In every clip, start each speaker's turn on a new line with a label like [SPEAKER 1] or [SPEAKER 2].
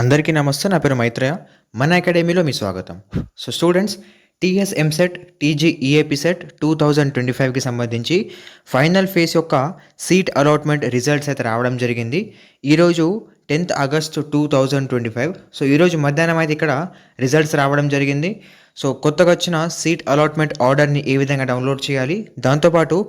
[SPEAKER 1] అందరికీ నమస్తే. నా పేరు మైత్రేయ. మన అకాడమీలో మీ స్వాగతం. So students, TS EAMCET, TG EAP CET 2025కి సంబంధించి ఫైనల్ ఫేజ్ యొక్క సీట్ అలాట్మెంట్ రిజల్ట్స్ అయితే రావడం జరిగింది. ఈరోజు 10th ఆగస్టు 2025. సో ఈరోజు మధ్యాహ్నం అయితే ఇక్కడ రిజల్ట్స్ రావడం జరిగింది. సో కొత్తగా వచ్చిన సీట్ అలాట్మెంట్ ఆర్డర్ని ఏ విధంగా డౌన్లోడ్ చేయాలి, దాంతోపాటు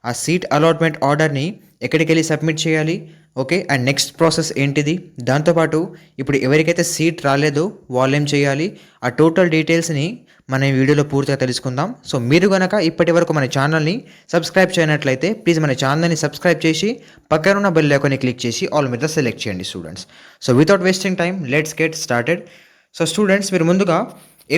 [SPEAKER 1] ఆ సీట్ అలాట్మెంట్ ఆర్డర్ని ఎక్కడికి వెళ్ళి సబ్మిట్ చేయాలి, ఓకే, అండ్ నెక్స్ట్ ప్రాసెస్ ఏంటిది, దాంతోపాటు ఇప్పుడు ఎవరికైతే సీట్ రాలేదో వాళ్ళు ఏం చేయాలి, ఆ టోటల్ డీటెయిల్స్ని మన ఈ వీడియోలో పూర్తిగా తెలుసుకుందాం. సో మీరు కనుక ఇప్పటి వరకు మన ఛానల్ని సబ్స్క్రైబ్ చేయనట్లయితే ప్లీజ్ మన ఛానల్ని సబ్స్క్రైబ్ చేసి పక్కన ఉన్న బెల్ ఐకాన్ని క్లిక్ చేసి ఆల్ మీద సెలెక్ట్ చేయండి students. So without wasting time let's get started. So students, మీరు ముందుగా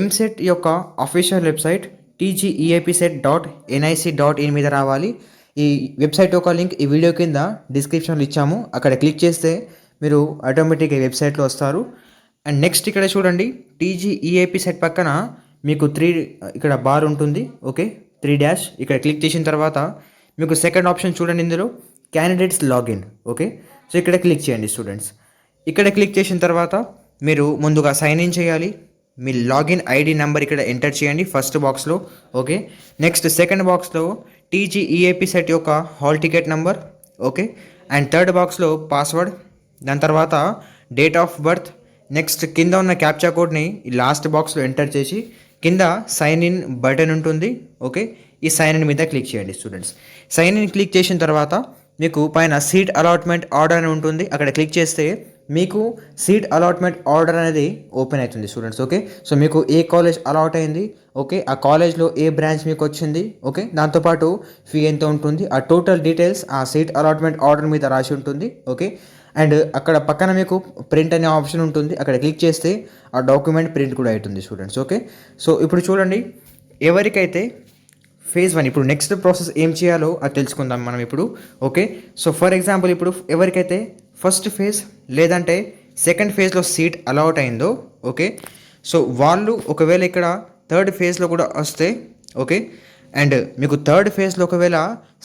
[SPEAKER 1] ఎంసెట్ యొక్క అఫీషియల్ వెబ్సైట్ tgeapset.nic.in మీద రావాలి. ఈ వెబ్సైట్ యొక్క లింక్ ఈ వీడియో కింద డిస్క్రిప్షన్లో ఇచ్చాము. అక్కడ క్లిక్ చేస్తే మీరు ఆటోమేటిక్గా వెబ్సైట్లో వస్తారు. అండ్ నెక్స్ట్ ఇక్కడ చూడండి, టీజీఈఏపీ సెట్ పక్కన మీకు 3 ఇక్కడ బార్ ఉంటుంది, ఓకే, 3 ఇక్కడ క్లిక్ చేసిన తర్వాత మీకు సెకండ్ ఆప్షన్ చూడండి, ఇందులో క్యాండిడేట్స్ లాగిన్, ఓకే. సో ఇక్కడ క్లిక్ చేయండి స్టూడెంట్స్. ఇక్కడ క్లిక్ చేసిన తర్వాత మీరు ముందుగా సైన్ ఇన్ చేయాలి. మీ లాగిన్ ఐడి నెంబర్ ఇక్కడ ఎంటర్ చేయండి ఫస్ట్ బాక్స్లో, ఓకే. నెక్స్ట్ సెకండ్ బాక్స్లో టీజీఈఏపీ సెట్ యొక్క hall ticket number, okay. And third బాక్స్లో పాస్వర్డ్, దాని తర్వాత డేట్ ఆఫ్ బర్త్. నెక్స్ట్ కింద ఉన్న క్యాప్చా కోడ్ని ఈ లాస్ట్ బాక్స్లో ఎంటర్ చేసి కింద సైన్ ఇన్ బటన్ ఉంటుంది, ఓకే. ఈ సైన్ ఇన్ మీద క్లిక్ చేయండి స్టూడెంట్స్. సైన్ ఇన్ క్లిక్ చేసిన తర్వాత మీకు పైన సీట్ అలాట్మెంట్ ఆర్డర్ అని ఉంటుంది, అక్కడ క్లిక్ చేస్తే మీకు సీట్ అలాట్మెంట్ ఆర్డర్ అనేది ఓపెన్ అవుతుంది స్టూడెంట్స్, ఓకే. సో మీకు ఏ కాలేజ్ అలాట్ అయింది, ఓకే, ఆ కాలేజ్లో ఏ బ్రాంచ్ మీకు వచ్చింది, ఓకే, దాంతోపాటు ఫీ ఎంత ఉంటుంది, ఆ టోటల్ డీటెయిల్స్ ఆ సీట్ అలాట్మెంట్ ఆర్డర్ మీద రాసి ఉంటుంది, ఓకే. అండ్ అక్కడ పక్కన మీకు ప్రింట్ అనే ఆప్షన్ ఉంటుంది, అక్కడ క్లిక్ చేస్తే ఆ డాక్యుమెంట్ ప్రింట్ కూడా అవుతుంది స్టూడెంట్స్, ఓకే. సో ఇప్పుడు చూడండి, ఎవరికైతే ఫేజ్ 1 ఇప్పుడు నెక్స్ట్ ప్రాసెస్ ఏం చేయాలో అది తెలుసుకుందాం మనం ఇప్పుడు, ఓకే. సో ఫర్ ఎగ్జాంపుల్ ఇప్పుడు ఎవరికైతే ఫస్ట్ ఫేజ్ లేదంటే సెకండ్ ఫేజ్లో సీట్ అలాట్ అయిందో, ఓకే, సో వాళ్ళు ఒకవేళ ఇక్కడ థర్డ్ ఫేజ్లో కూడా వస్తే, ఓకే, అండ్ మీకు థర్డ్ ఫేజ్లో ఒకవేళ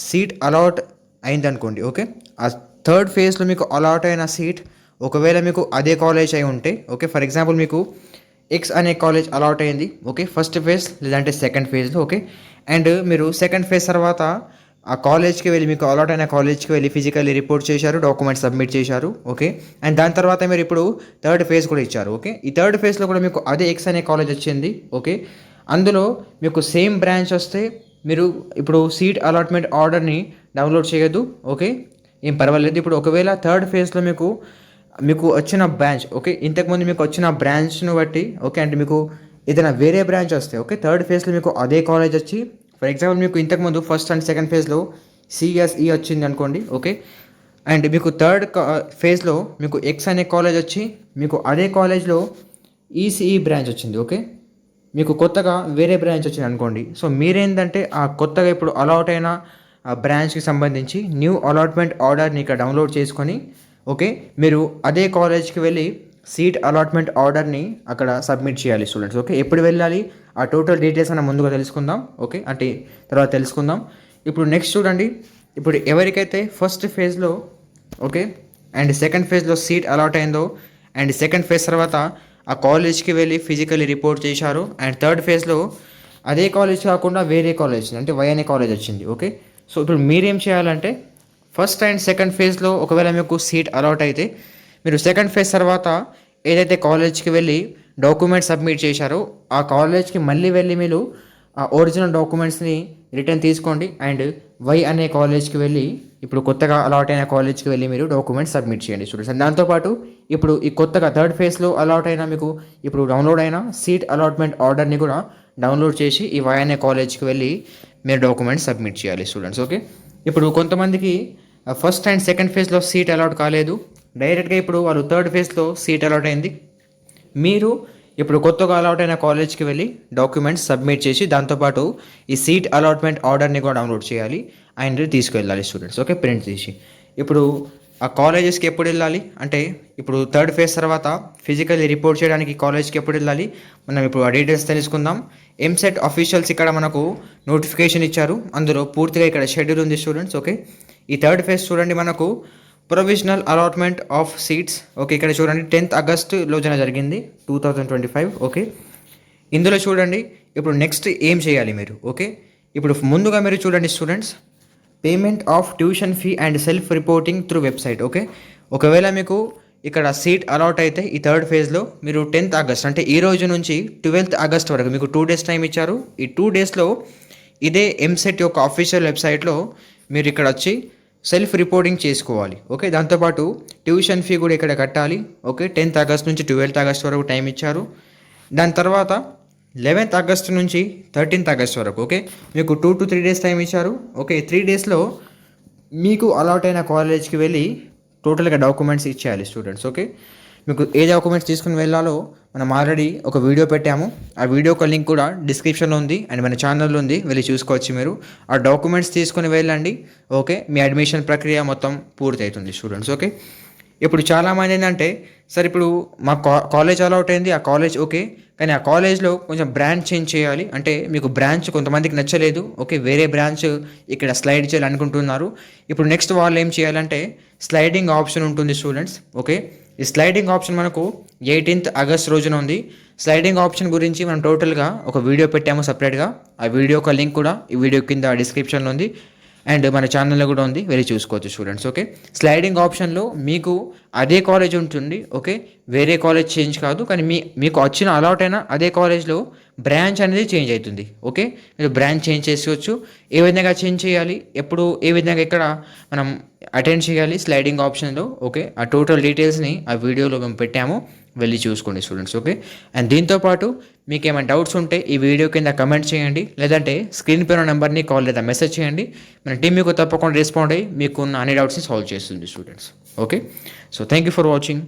[SPEAKER 1] సీట్ అలాట్ అయిందనుకోండి, ఓకే, ఆ థర్డ్ ఫేజ్లో మీకు అలాట్ అయిన సీట్ ఒకవేళ మీకు అదే కాలేజ్ అయి ఉంటే, ఓకే, ఫర్ ఎగ్జాంపుల్ మీకు ఎక్స్ అనే కాలేజ్ అలాట్ అయింది, ఓకే, ఫస్ట్ ఫేజ్ లేదంటే సెకండ్ ఫేజ్లో, ఓకే. అండ్ మీరు సెకండ్ ఫేజ్ తర్వాత ఆ కాలేజ్కి వెళ్ళి మీకు అలాట్ అయిన కాలేజ్కి వెళ్ళి ఫిజికల్లీ రిపోర్ట్ చేశారు, డాక్యుమెంట్స్ సబ్మిట్ చేశారు, ఓకే. అండ్ దాని తర్వాత మీరు ఇప్పుడు థర్డ్ ఫేజ్ కూడా ఇచ్చారు, ఓకే. ఈ థర్డ్ ఫేజ్లో కూడా మీకు అదే ఎక్స్ అనే కాలేజ్ వచ్చింది, ఓకే. అందులో మీకు సేమ్ బ్రాంచ్ వస్తే మీరు ఇప్పుడు సీట్ అలాట్మెంట్ ఆర్డర్ని డౌన్లోడ్ చేయొద్దు, ఓకే, ఏం పర్వాలేదు. ఇప్పుడు ఒకవేళ థర్డ్ ఫేజ్లో మీకు వచ్చిన బ్రాంచ్, ఓకే, ఇంతకుముందు మీకు వచ్చిన బ్రాంచ్ను బట్టి, ఓకే, అంటే మీకు ఏదైనా వేరే బ్రాంచ్ వస్తే, ఓకే, థర్డ్ ఫేజ్లో మీకు అదే కాలేజ్ వచ్చి ఫర్ ఎగ్జాంపుల్ మీకు ఇంతకుముందు ఫస్ట్ అండ్ సెకండ్ ఫేజ్లో సిఎస్ఈ వచ్చింది అనుకోండి, ఓకే. అండ్ మీకు థర్డ్ ఫేజ్లో మీకు ఎక్స్ అనే కాలేజ్ వచ్చి మీకు అదే కాలేజ్లో ఈసీఈ బ్రాంచ్ వచ్చింది, ఓకే, మీకు కొత్తగా వేరే బ్రాంచ్ వచ్చింది అనుకోండి. సో మీరేంటంటే ఆ కొత్తగా ఇప్పుడు అలాట్ అయిన ఆ బ్రాంచ్కి సంబంధించి న్యూ అలాట్మెంట్ ఆర్డర్ని ఇక్కడ డౌన్లోడ్ చేసుకొని, ఓకే, మీరు అదే కాలేజ్కి వెళ్ళి సీట్ అలాట్మెంట్ ఆర్డర్ని అక్కడ సబ్మిట్ చేయాలి స్టూడెంట్స్, ఓకే. ఎప్పుడు వెళ్ళాలి ఆ టోటల్ డీటెయిల్స్ మనం ముందుగా తెలుసుకుందాం, ఓకే, అంటే తర్వాత తెలుసుకుందాం. ఇప్పుడు నెక్స్ట్ చూడండి, ఇప్పుడు ఎవరికైతే ఫస్ట్ ఫేజ్లో, ఓకే, అండ్ సెకండ్ ఫేజ్లో సీట్ అలాట్ అయిందో అండ్ సెకండ్ ఫేజ్ తర్వాత ఆ కాలేజ్కి వెళ్ళి ఫిజికల్లీ రిపోర్ట్ చేశారు అండ్ థర్డ్ ఫేజ్లో అదే కాలేజ్ కాకుండా వేరే కాలేజ్ అంటే వై అనే కాలేజ్ వచ్చింది, ఓకే. సో ఇప్పుడు మీరేం చేయాలంటే ఫస్ట్ అండ్ సెకండ్ ఫేజ్లో ఒకవేళ మీకు సీట్ అలాట్ అయితే మీరు సెకండ్ ఫేజ్ తర్వాత ఏదైతే కాలేజ్కి వెళ్ళి డాక్యుమెంట్స్ సబ్మిట్ చేశారో ఆ కాలేజ్కి మళ్ళీ వెళ్ళి మీరు ఆ ఒరిజినల్ డాక్యుమెంట్స్ని రిటర్న్ తీసుకోండి అండ్ వై అనే కాలేజ్కి వెళ్ళి ఇప్పుడు కొత్తగా అలాట్ అయిన కాలేజ్కి వెళ్ళి మీరు డాక్యుమెంట్స్ సబ్మిట్ చేయండి స్టూడెంట్స్. అండ్ దాంతోపాటు ఇప్పుడు ఈ కొత్తగా థర్డ్ ఫేజ్లో అలాట్ అయిన మీకు ఇప్పుడు డౌన్లోడ్ అయిన సీట్ అలాట్మెంట్ ఆర్డర్ని కూడా డౌన్లోడ్ చేసి ఈ వై అనే కాలేజ్కి వెళ్ళి మీరు డాక్యుమెంట్స్ సబ్మిట్ చేయాలి స్టూడెంట్స్, ఓకే. ఇప్పుడు కొంతమందికి ఫస్ట్ అండ్ సెకండ్ ఫేజ్లో సీట్ అలాట్ కాలేదు, డైరెక్ట్గా ఇప్పుడు వాళ్ళు థర్డ్ ఫేజ్లో సీట్ అలాట్ అయింది. మీరు ఇప్పుడు కొత్తగా అలాట్ అయిన కాలేజ్కి వెళ్ళి డాక్యుమెంట్స్ సబ్మిట్ చేసి దాంతోపాటు ఈ సీట్ అలాట్మెంట్ ఆర్డర్ని కూడా డౌన్లోడ్ చేయాలి అండ్ తీసుకువెళ్ళాలి స్టూడెంట్స్, ఓకే, ప్రింట్ తీసి. ఇప్పుడు ఆ కాలేజెస్కి ఎప్పుడు వెళ్ళాలి అంటే ఇప్పుడు థర్డ్ ఫేజ్ తర్వాత ఫిజికల్లీ రిపోర్ట్ చేయడానికి కాలేజ్కి ఎప్పుడు వెళ్ళాలి మనం ఇప్పుడు ఆ డీటెయిల్స్ తెలుసుకుందాం. ఎంసెట్ అఫీషియల్స్ ఇక్కడ మనకు నోటిఫికేషన్ ఇచ్చారు, అందులో పూర్తిగా ఇక్కడ షెడ్యూల్ ఉంది స్టూడెంట్స్, ఓకే. ఈ థర్డ్ ఫేజ్ చూడండి, మనకు provisional allotment of seats. Okay, ఇక్కడ చూడండి 10th ఆగస్టులో జరిగింది 2025. ఓకే, ఇందులో చూడండి ఇప్పుడు నెక్స్ట్ ఏం చేయాలి మీరు. ఓకే, ఇప్పుడు ముందుగా మీరు చూడండి students, payment of tuition fee and self reporting through website. Okay, ఒకవేళ మీకు ఇక్కడ సీట్ అలాట్ అయితే ఈ థర్డ్ ఫేజ్లో మీరు 10th ఆగస్ట్ అంటే ఈ రోజు నుంచి 12th ఆగస్ట్ వరకు మీకు 2 days టైం ఇచ్చారు. ఈ 2 daysలో ఇదే ఎంసెట్ యొక్క అఫీషియల్ వెబ్సైట్లో మీరు ఇక్కడ వచ్చి సెల్ఫ్ రిపోర్టింగ్ చేసుకోవాలి. ఓకే, దాంతోపాటు ట్యూషన్ ఫీ కూడా ఇక్కడ కట్టాలి. ఓకే, 10th ఆగస్ట్ నుంచి 12th ఆగస్ట్ వరకు టైం ఇచ్చారు. దాని తర్వాత 11th ఆగస్ట్ నుంచి 13th ఆగస్ట్ వరకు ఓకే మీకు 2 to 3 days టైం ఇచ్చారు. ఓకే, 3 daysలో మీకు అలాట్ అయిన కాలేజ్కి వెళ్ళి టోటల్గా డాక్యుమెంట్స్ ఇచ్చేయాలి స్టూడెంట్స్. ఓకే, మీకు ఏ డాక్యుమెంట్స్ తీసుకుని వెళ్ళాలో మనం ఆల్రెడీ ఒక వీడియో పెట్టాము. ఆ వీడియో ఒక లింక్ కూడా డిస్క్రిప్షన్లో ఉంది అండ్ మన ఛానల్లో ఉంది, వెళ్ళి చూసుకోవచ్చు మీరు. ఆ డాక్యుమెంట్స్ తీసుకుని వెళ్ళండి. ఓకే, మీ అడ్మిషన్ ప్రక్రియ మొత్తం పూర్తి అవుతుంది స్టూడెంట్స్. ఓకే, ఇప్పుడు చాలామంది ఏంటంటే సార్ ఇప్పుడు మా కాలేజ్ అలాట్ అయింది, ఆ కాలేజ్ ఓకే, కానీ ఆ కాలేజ్లో కొంచెం బ్రాంచ్ చేంజ్ చేయాలి అంటే మీకు బ్రాంచ్ కొంతమందికి నచ్చలేదు. ఓకే, వేరే బ్రాంచ్ ఇక్కడ స్లైడ్ చేయాలనుకుంటున్నారు. ఇప్పుడు నెక్స్ట్ వాళ్ళు ఏం చేయాలంటే స్లైడింగ్ ఆప్షన్ ఉంటుంది స్టూడెంట్స్. ఓకే, ఈ స్లైడింగ్ ఆప్షన్ మనకు 18th ఆగస్ట్ రోజున ఉంది. స్లైడింగ్ ఆప్షన్ గురించి మనం టోటల్గా ఒక వీడియో పెట్టాము సపరేట్గా. ఆ వీడియో ఒక లింక్ కూడా ఈ వీడియో కింద డిస్క్రిప్షన్లో ఉంది అండ్ మన ఛానల్లో కూడా ఉంది, వెళ్ళి చూసుకోవచ్చు స్టూడెంట్స్. ఓకే, స్లైడింగ్ ఆప్షన్లో మీకు అదే కాలేజ్ ఉంటుంది. ఓకే, వేరే కాలేజ్ చేంజ్ కాదు, కానీ మీకు వచ్చిన అలాట్ అయినా అదే కాలేజ్లో బ్రాంచ్ అనేది చేంజ్ అవుతుంది. ఓకే, మీరు బ్రాంచ్ చేంజ్ చేసుకోవచ్చు. ఏ విధంగా చేంజ్ చేయాలి, ఎప్పుడు ఏ విధంగా ఇక్కడ మనం అటెండ్ చేయాలి స్లైడింగ్ ఆప్షన్లో. ఓకే, ఆ టోటల్ డీటెయిల్స్ని ఆ వీడియోలో మేము పెట్టాము, వెళ్ళి చూసుకోండి స్టూడెంట్స్. ఓకే, అండ్ దీంతోపాటు మీకు ఏమైనా డౌట్స్ ఉంటే ఈ వీడియో కింద కమెంట్ చేయండి, లేదంటే స్క్రీన్ పైన నెంబర్ని కాల్ లేదా మెసేజ్ చేయండి. మన టీం మీకు తప్పకుండా రెస్పాండ్ అయ్యి మీకున్న అన్ని డౌట్స్ని సాల్వ్ చేస్తుంది students. Okay, so thank you for watching.